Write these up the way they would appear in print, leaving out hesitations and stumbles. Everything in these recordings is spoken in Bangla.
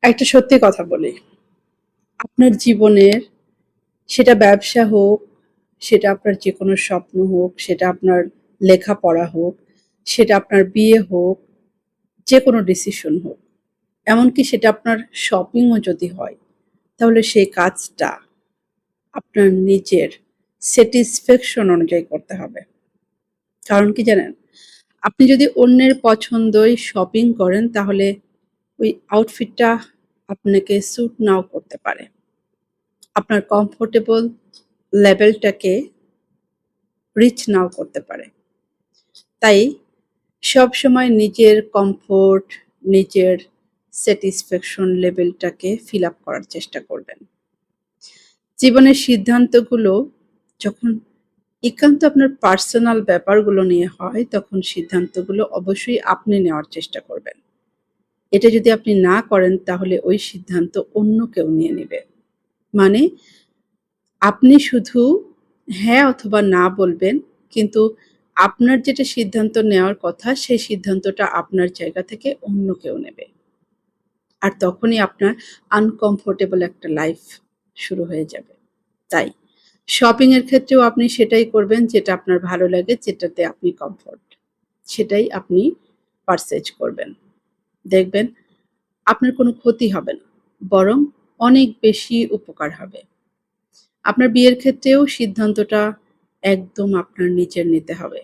একটা সত্যি কথা বলি। আপনার জীবনের সেটা ব্যবসা হোক, সেটা আপনার যেকোনো স্বপ্ন হোক, সেটা আপনার লেখাপড়া হোক, সেটা আপনার বিয়ে হোক, যেকোনো ডিসিশন হোক, এমনকি সেটা আপনার শপিংও যদি হয়, তাহলে সেই কাজটা আপনার নিজের স্যাটিসফ্যাকশন অনুযায়ী করতে হবে। কারণ কি জানেন? আপনি যদি অন্যের পছন্দই শপিং করেন তাহলে ওই আউটফিটটা আপনাকে স্যুট নাও করতে পারে। আপনার কমফোর্টেবল লেভেলটাকে রিচ নাও করতে পারে। তাই সবসময় নিজের কমফোর্ট, নিজের স্যাটিসফ্যাকশন লেভেলটাকে ফিল আপ করার চেষ্টা করবেন। জীবনের সিদ্ধান্তগুলো যখন একান্ত আপনার পার্সোনাল ব্যাপারগুলো নিয়ে হয়, তখন সিদ্ধান্তগুলো অবশ্যই আপনি নেওয়ার চেষ্টা করবেন। এটা যদি আপনি না করেন তাহলে ওই সিদ্ধান্ত অন্য কেউ নিয়ে নেবে। মানে আপনি শুধু হ্যাঁ অথবা না বলবেন, কিন্তু আপনার যেটা সিদ্ধান্ত নেওয়ার কথা সেই সিদ্ধান্তটা আপনার জায়গা থেকে অন্য কেউ নেবে। আর তখনই আপনার আনকমফোর্টেবল একটা লাইফ শুরু হয়ে যাবে। তাই শপিং এর ক্ষেত্রেও আপনি সেটাই করবেন যেটা আপনার ভালো লাগে, যেটাতে আপনি কমফোর্ট। সেটাই আপনি পারচেজ করবেন। দেখবেন আপনার কোনো ক্ষতি হবে না, বরং অনেক বেশি উপকার হবে। আপনার বিয়ের ক্ষেত্রেও সিদ্ধান্তটা একদম আপনার নিজের নিতে হবে।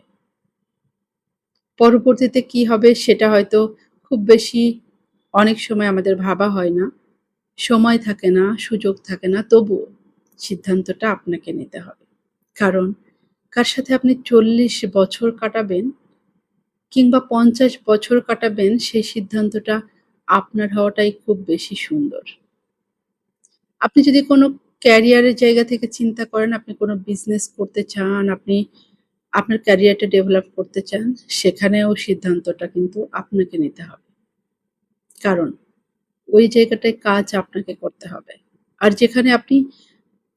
পরবর্তীতে কি হবে সেটা হয়তো খুব বেশি অনেক সময় আমাদের ভাবা হয় না। সময় থাকে না, সুযোগ থাকে না, তবুও সিদ্ধান্তটা আপনাকে নিতে হবে। কারণ কার সাথে আপনি ৪০ বছর কাটাবেন কিংবা ৫০ বছর কাটাবেন সেই সিদ্ধান্তটা আপনার হওয়াটাই খুব বেশি সুন্দর। আপনি যদি কোনো ক্যারিয়ারের জায়গা থেকে চিন্তা করেন, আপনি কোনো বিজনেস করতে চান, আপনি আপনার ক্যারিয়ারটা ডেভেলপ করতে চান, সেখানেও সিদ্ধান্তটা কিন্তু আপনাকে নিতে হবে। কারণ ওই জায়গাটায় কাজ আপনাকে করতে হবে। আর যেখানে আপনি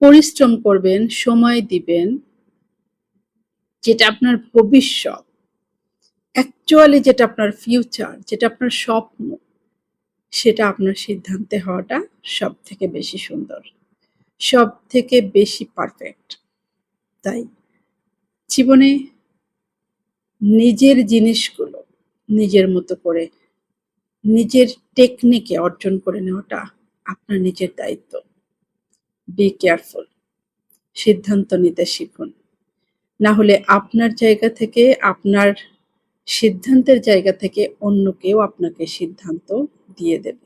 পরিশ্রম করবেন, সময় দিবেন, যেটা আপনার ভবিষ্যৎ, অ্যাকচুয়ালি যেটা আপনার ফিউচার, যেটা আপনার স্বপ্ন, সেটা আপনার সিদ্ধান্তে হওয়াটা সবথেকে বেশি সুন্দর, সবথেকে বেশি পারফেক্ট। তাই জীবনে নিজের জিনিসগুলো নিজের মতো করে, নিজের টেকনিকে অর্জন করে নেওয়াটা আপনার নিজের দায়িত্ব। বি কেয়ারফুল, সিদ্ধান্ত নিতে শিখুন। না হলে আপনার জায়গা থেকে, আপনার সিদ্ধান্তের জায়গা থেকে অন্য কেউ আপনাকে সিদ্ধান্ত দিয়ে দেবে।